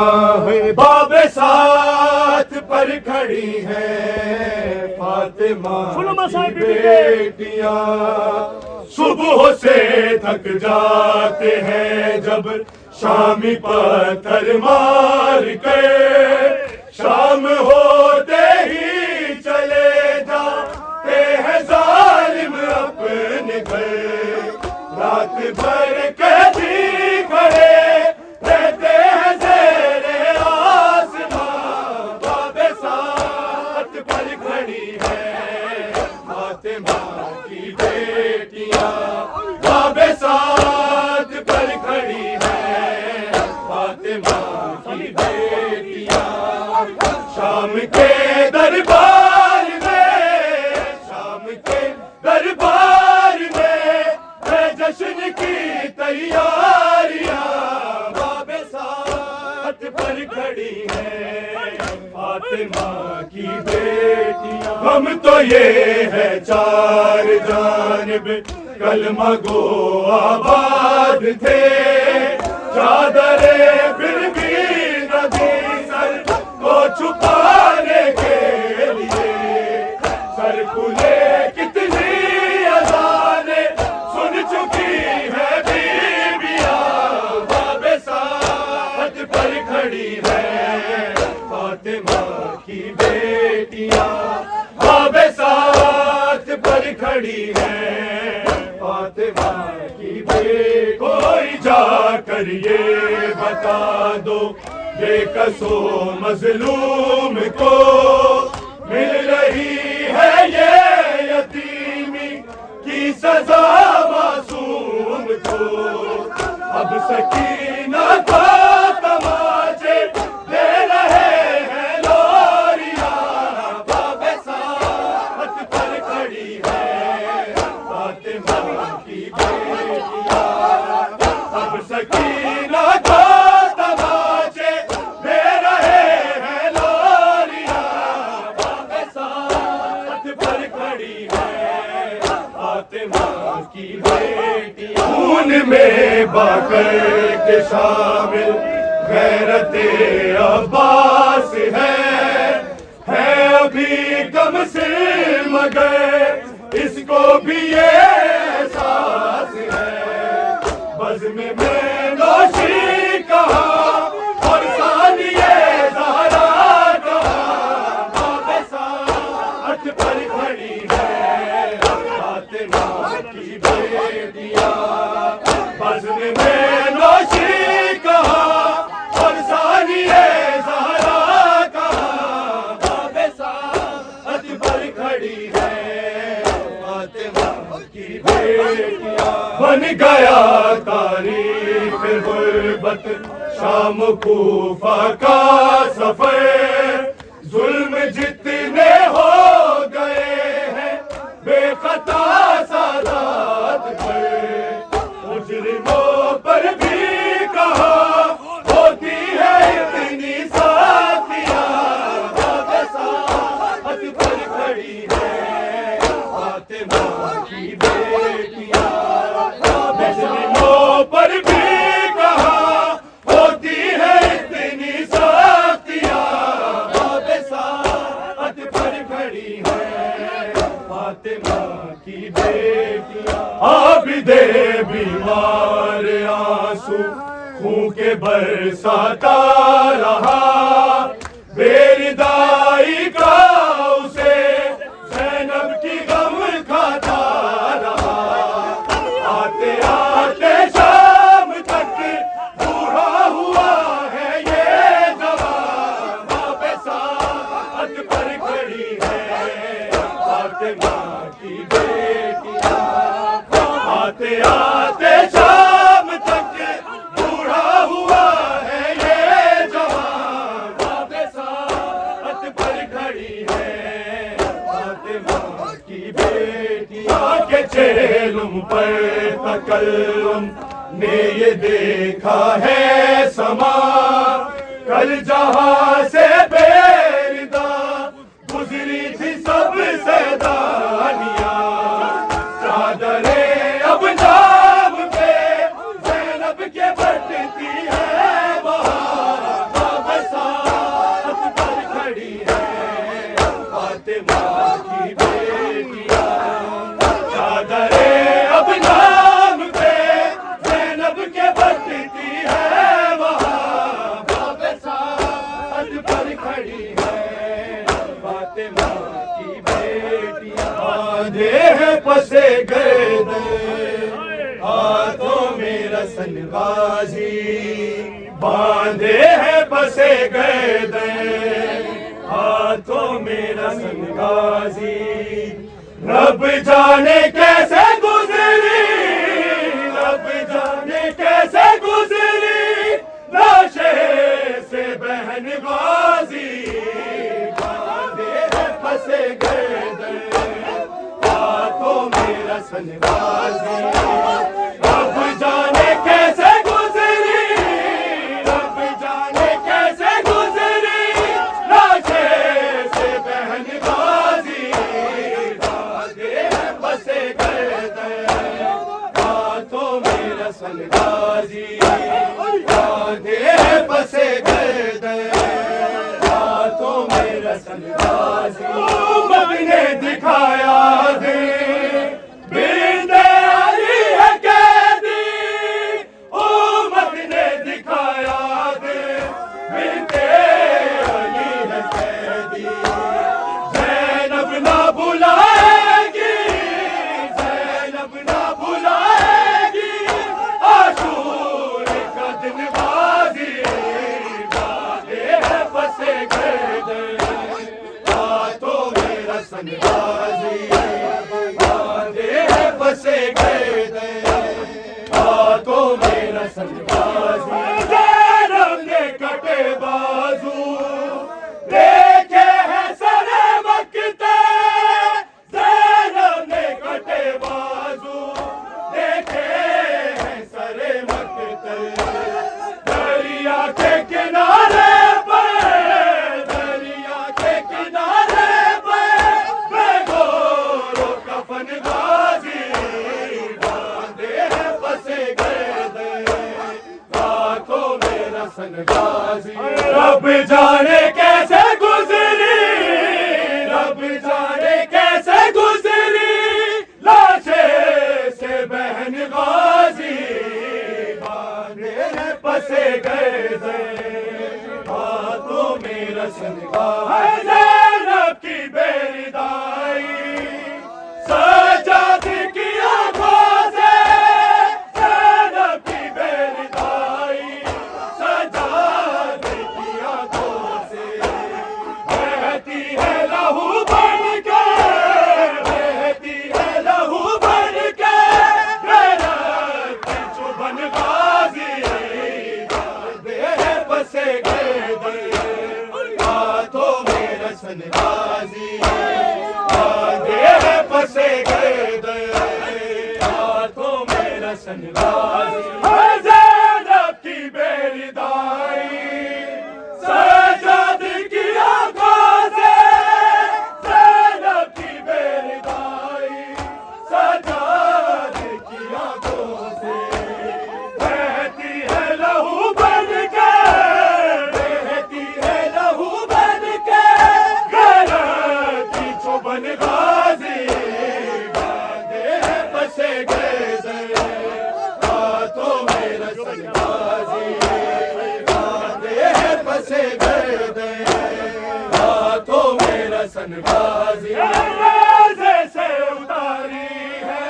बाबे साथ पर खड़ी है फातिमा की बेटियां। सुबह से थक जाते हैं जब शामी पत्थर मार के, शाम होते ही चले जाते हैं जालिम अपने घर। रात भर कैदी खड़े रहते हैं ज़ेरे आसमां। बाबे साथ पर खड़ी है फातिमा की बेटियां। बाबे साथ पर खड़ी है फातिमा की बेटियां। शाम के दरबार में, शाम के दरबार में है जश्न की तैयारियां। बाबे साथ पर खड़ी है फातिमा की बेटियां। हम तो ये है चार जानिब कलमा गो आबाद थे, चादरे फिर भी नदी सर को छुपाने के लिए। सर खुले कितनी अज़ाने सुन चुकी है बीबियां। बाबे साथ पर खड़ी है फातिमा की बेटियां। बाबे साथ पर खड़ी है फातिमा की बेटियां। कोई जाकर ये बता दो बेकसो मजलूम को मिल रही है ये यतीमी की सजा मासूम को। अब सकीना को तमाचे दे रहे हैं लोरियां। बाबे साथ पर खड़ी है फातिमा की बेटियां। अब सकीना को तमाचे दे रहे हैं लोरियां। बाबे साथ पर खड़ी है फातिमा की बेटियां। खून में बाकर के शामिल गैरते अब्बास है अभी कम से मगर इसको भी ये एहसास है। बज़्म में नौशी कहा और सानिए ज़हरा कहा। बाबे साथ पर खड़ी है फातिमा की बेटियां। बज़्म में नौशी कहा और सानिए ज़हरा कहा। बाबे साथ पर खड़ी है फातिमा की बेटियां। बन गया तारीख गुर्बत शाम कूफा का सफर। जुल्म जितने हो गए हैं बेखता सादात पर। मुजरिमों पर भी कहा होती है इतनी साथियां। बाबे साथ पर खड़ी है फातिमा की बेटियां। मुजरिमों पर भी कहा होती है इतनी साथियां। बाबे साथ पर खड़ी है फातिमा की बेटियां। आबिदे बीमार आंसू खून के बरसाता रहा। बेरिदाई का उसे ज़ैनब की गम खाता रहा। आते आते शाम तक बूढ़ा हुआ है ये जवान। बाबे साथ पर खड़ी है फातिमा की बेटियां। आते आते शाम तक बूढ़ा हुआ है ये जवान। बाबे साथ पर खड़ी है फातिमा की बेटियां। के चेहलुम पर तकल्लुम ने ये देखा है समा। कल जहां से बेरिदा गुजरी थी सब सैदानियां। चादरे अब नाम पे ज़ैनब के बटती है बहार। बांधे हैं पसे गर्दन, हाथों में रसन गाजी बांधे हैं पसे गर्दन, हाथों में रसन गाजी। रब जाने कैसे गुजरी, रब जाने कैसे गुजरी लाशे से बहन गाजी, बांधे हैं फंसे गर्दन, हाथों में रसन गाजी। रब जाने कैसे गुजरी, रब जाने कैसे गुजरी लाशे से बहन गाजी, बांधे हैं फंसे गर्दन, हाथों में रसन गाजी, बांधे हैं फंसे गर्दन, हाथों में रसन गाजी। उम्मत ने दिखाया दे बिंदे अली है कैदी, उम्मत ने दिखाया दे बिंदे अली है कैदी। ज़ैनब ना बुलाएगी, ज़ैनब ना बुलाएगी आशूर का दिन गाजी, बांधे हैं फंसे गर्दन, हाथों में रसन गाजी, बांधे हैं फंसे गर्दन, हाथों में रसन गाजी। ज़ैनब ने कटे बाजू देखे हैं सरे मक्ते, ज़ैनब ने कटे बाजू देखे हैं सरे मक्ते। दरिया के किनारे पर, दरिया के किनारे पर बेगोरो कफन गाजी, बांधे हैं फंसे गर्दन, हाथों में रसन गाजी। रब जाने कैसे गुजरी, रब जाने कैसे गुजरी लाशे से बहन गाजी, बांधे हैं फंसे गर्दन, हाथों में रसन गाजी। ज़ैनब की बेरिदाई सजाद की आंखों से, ज़ैनब की बेरिदाई सजाद की आंखों से बहती है लहू बन के, बहती है लहू बन के गैरत की चुभन गाजी, बांधे हैं फंसे गर्दन, हाथों में रसन गाजी, बांधे हैं फंसे गर्दन, हाथों में रसन गाजी। ज़ैनब की बेरिदाई सजाद की आंखों से, ज़ैनब की बेरिदाई सजाद की आंखों से बहती है लहू बन के, बहती है लहू बन के गैरत की चुभन गाजी, बांधे हैं फंसे गर्दन, हाथों में रसन गाजी, बांधे हैं फंसे गर्दन, हाथों में रसन गाजी। नेज़े से उतारी है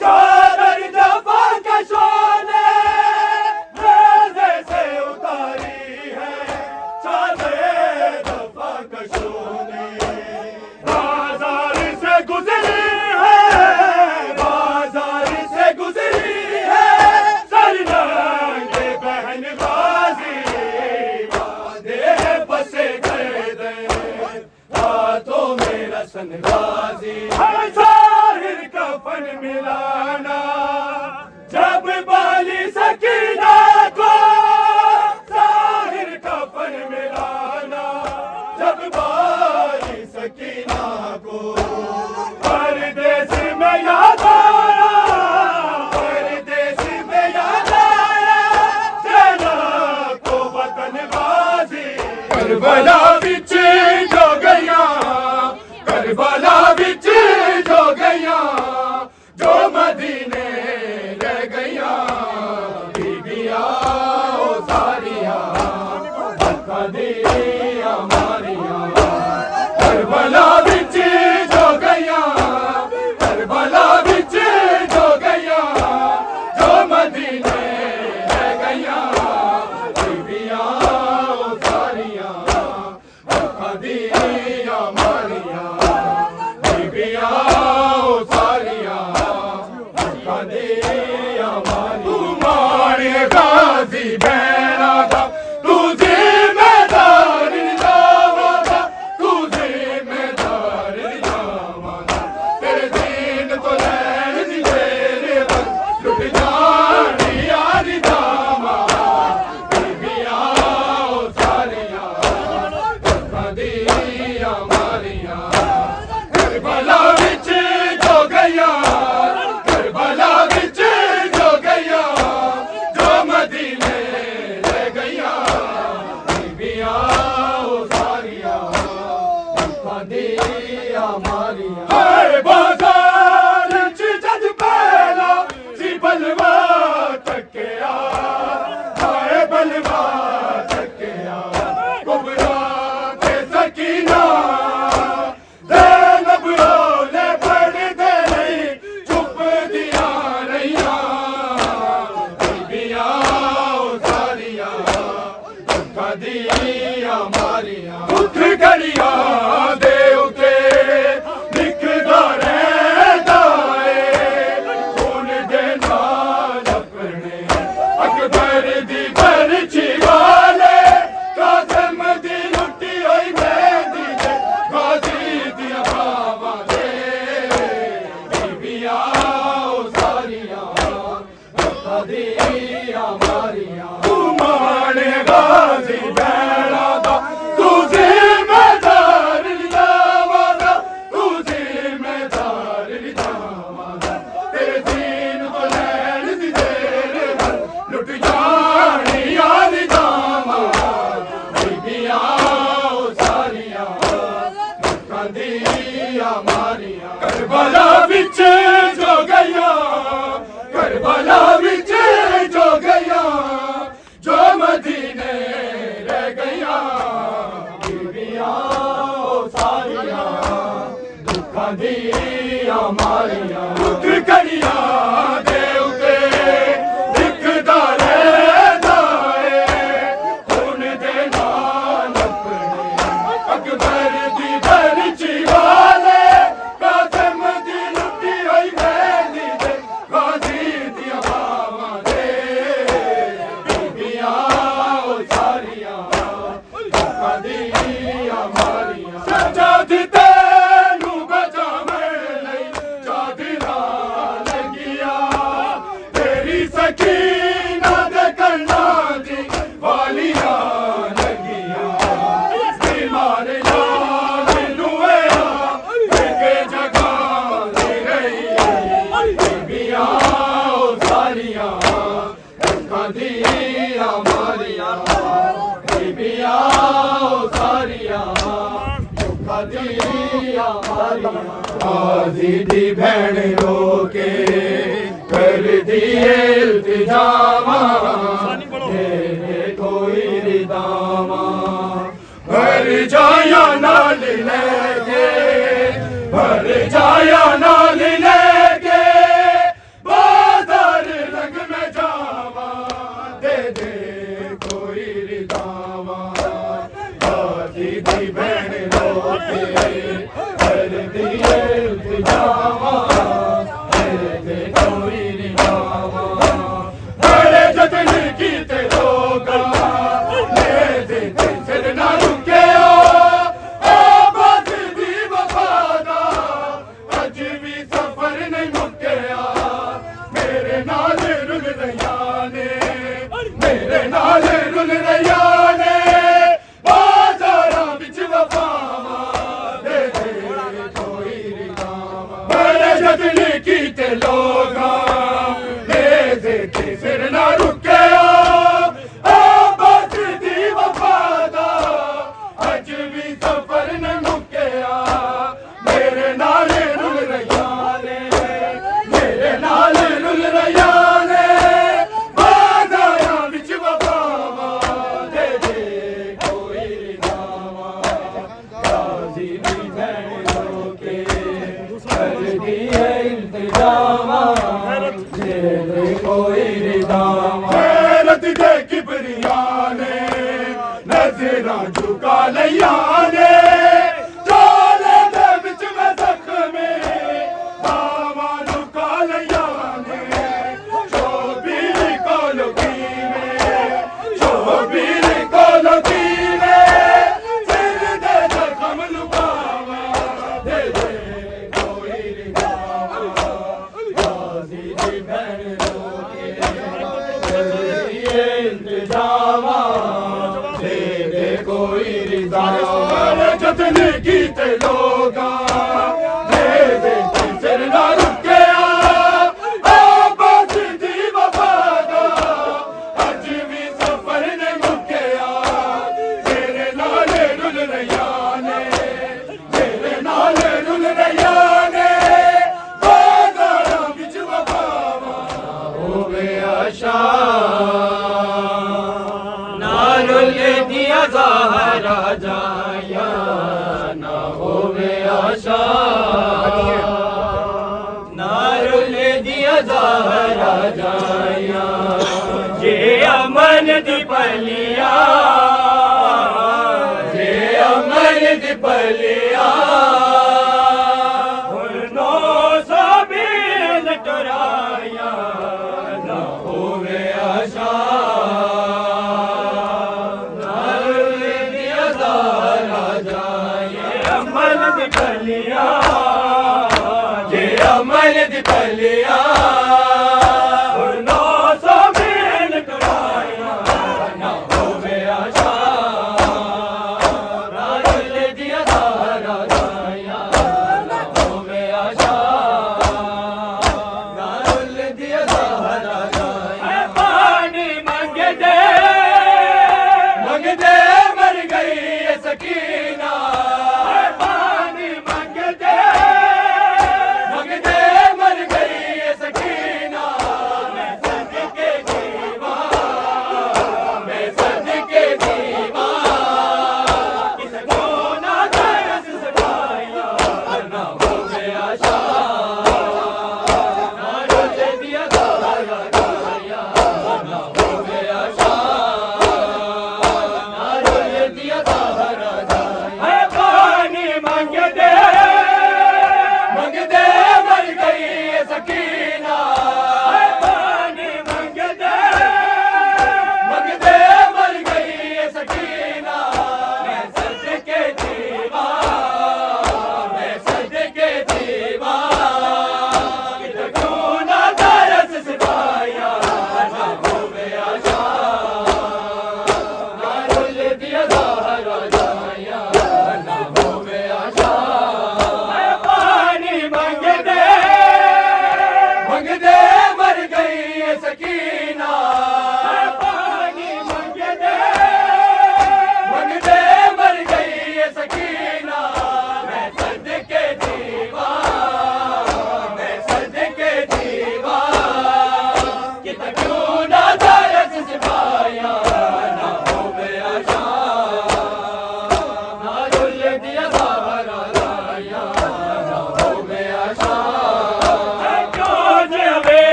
चादर जफा कशों ने, नेज़े से उतारी है चादर जफा कशों ने। बाजार से गुजरी है, बाजार से गुजरी है सरनंगे बहन गाजी, बांधे हैं फंसे गर्दन, हाथों में रसन गाजी। ज़ाहिर कफन मिलाना जब बाली सकीना को, ज़ाहिर कफन मिलाना जब बाली सकीना को। परदेस में याद आया, परदेस में याद आया ज़ैनब को वतन गाजी। करबला बिच जो गया, करबला बिच जो गया, जो मदीने रह गया, बीबिया ओ सारिया धक्का दिया मारिया। करबला बिच जो गया, ਦੀਆਂ ਮਾਰੀਆਂ ਦੁੱਖ ਘੜੀਆਂ ਦੇ ਉਤੇ ਲਿਖਦਾ ਰਹਿੰਦਾ ਏ ਖੂਨ ਦੇ ਨਾਲ ਆਪਣੇ ਅਕਬਰ ਦੀ ਬਰਛੀ ਵਾਲੇ ਕਾਜ਼ਮ ਦੀ ਲੁੱਟੀ ਹੋਈ ਮਹਿੰਦੀ ਦੇ ਗਾਜ਼ੀ ਦੀਆਂ ਬਾਵਾਂ ਦੇ ਬੀਬੀਆਂ ਉਹ ਸਾਰੀਆਂ ਦੀਆਂ ਮਾਰੀਆਂ ਤੂੰ ਮਾਣੇ ਗਾਜ਼ੀ ਬੈਣਾ ਦਾ ਤੂੰ ਜ਼ਿੰਮੇਦਾਰ ਲਿਜਾਵਾਂ ਦਾ ਤੂੰ ਜ਼ਿੰਮੇਦਾਰ ਲਿਜਾਵਾਂ ਦਾ ਤੇਰੇ ਦੀਨ ਤੋਂ ਲੈਣ ਦੀ ਤੇਰੇ ਵੱਲ ਲੁੱਟ ਜਾਣੀਆਂ ਲਿਜਾਵਾਂ ਬੀਬੀਆਂ ਉਹ ਸਾਰੀਆਂ ਲੋਕਾਂ ਦੀਆਂ ਮਾਰੀਆਂ ਕਰਬਲਾ ਵਿੱਚ ਜੋ ਗਈਆਂ करबला विच जो गया जो मदीने रह गया बीबियां सारियां दुखां दियां मारियां दुख घड़ियां दे उते लिखदा रहंदा ए खून दे नाल अपने अकबर दी बरछी वाले काज़म दी लुटी होई मਹਿੰਦੀ दे गाजी दिया बावां दे बीबियां ओ सारियां लोकां दियां मारियां सजाद तैनूं बचावन लई चादरां लगिया तेरी सकीना दे कन्नां दी वालियां लगिया बीमार लाल नूया के जगां दे रही बीबियां सारियां लोकां दियां मारियां बीबियां सारियां लोकां दियां मारियां गाज़ी दी भैण रो के कर दिए इल्तिजामा तेरे कोई रिदामा भर जाया नाल लेके भर जाया नाल लेके बाजार रंग में जावा दे दे कोई रिदावा गाज़ी दी बहन रोके कर दिए इल्तिजामा दे दे कोई रिदावा बड़े जतन कीते लोगा ले दे सिर ना रुके आबाद दी वफादा अज भी सफर नहीं मुक्या मेरे नाल रुल रहिया ने मेरे नाल रुल रहिया ने बाजारां विच वफावां दे दे कोई रिदावा बड़े जतन कीते लोगा ले दे सिर ना रुकिया आबाद दी वफादा अज भी सफर नहीं मुक्या मेरे नाल रुल रहिया ने मेरे नाल रुल रहिया ने बाजारां विच वफावां दे दे कोई रिदावा गाज़ी दी भैण रोके कर दिए इल्तिजामा दे दे कोई रिदावा गैरत दे किबरिया ने नज़रां झुका लिया ने चोले दे विच मैं ज़ख्मे बावां लुका लिया ने शोबीर कोलों शोबीर कोलों सिर दे ज़ख्म लुकावा दे दे कोई रिदावा गाज़ी दी भैण रोके कर दिए इल्तिजामा दे दे कोई रिदावा जतन कीते लोगा दे दे सिर ना रुकिया आबाद दी वफादा अज भी सफर नहीं मुक्या तेरे नाल रुल रहिया ने तेरे नाल रुल रहिया ने बाजारां विच वफावां होवे आशा ना रुल दिया ज़हरा जाया ना होवे आशा ना रुल दिया ज़हरा जाया जे अमन दी पलिया कलिया नो साबिल टुराया न होवे आशा अमल दी कलिया जे अमल दी कलिया नो साबिल टुराया न होवे आशा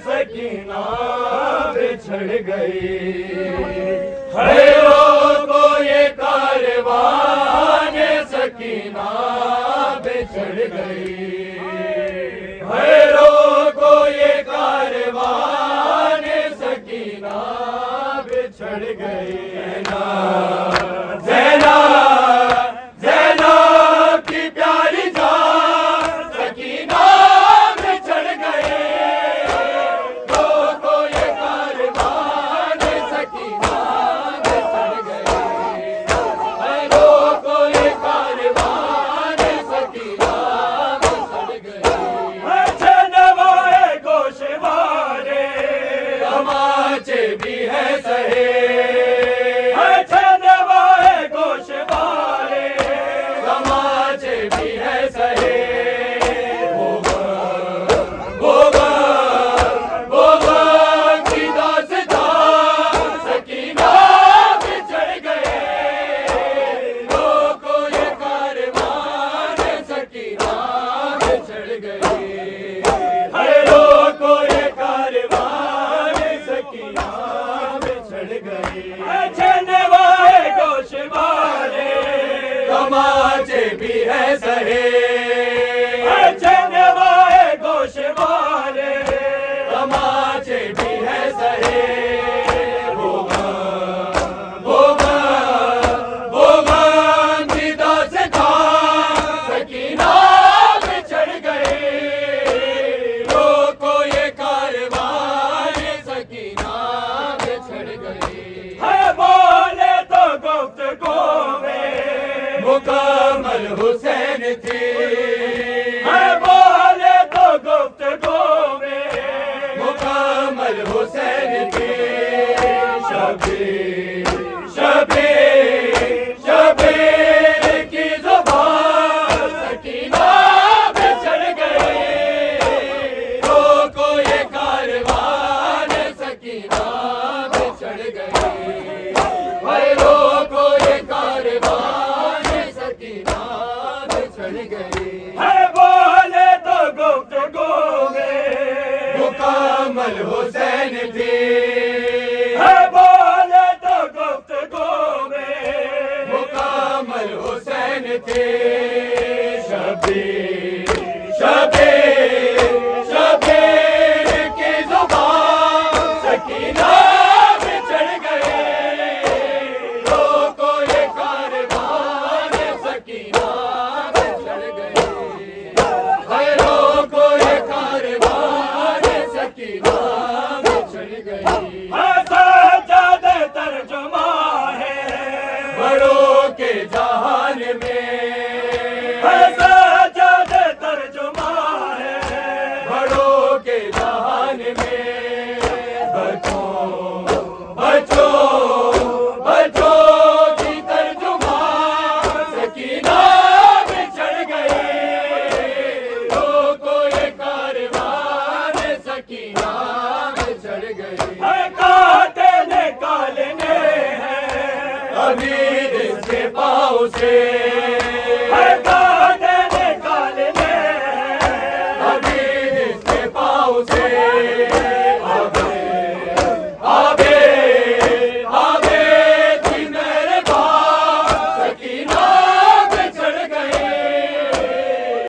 सकीना बिछड़ गई हैरों को ये कारवान सकीना बिछड़ गई हैरों को ये कारवान सकीना बिछड़ गई ज़ैना ज़ैना की प्यारी जान सकीना बिछड़ गए भी है सहे मुकम्मल हुसैन थी। है बोले तो गुफ्तगू में मुकम्मल हुसैन थे। शबीर शबीर शबीर की जुबान सकीना में चढ़ गए। रोको ये कारवान सकीना में चढ़ गए। हाय रोको ये कारवान सकीना में चढ़ गई। सजादे तर्जुमा है बड़ों के जहान में। सजादे तर्जुमा है बड़ों के जहान में। बच्चों बच्चों बच्चों की तर्जुमान सकीना में चढ़ गए। रोको ये कारवान सकीना में चढ़ गए। कांटे निकालने हैं अभी इसके पाँव से। कांटे निकालने हैं अभी इसके पाँव से।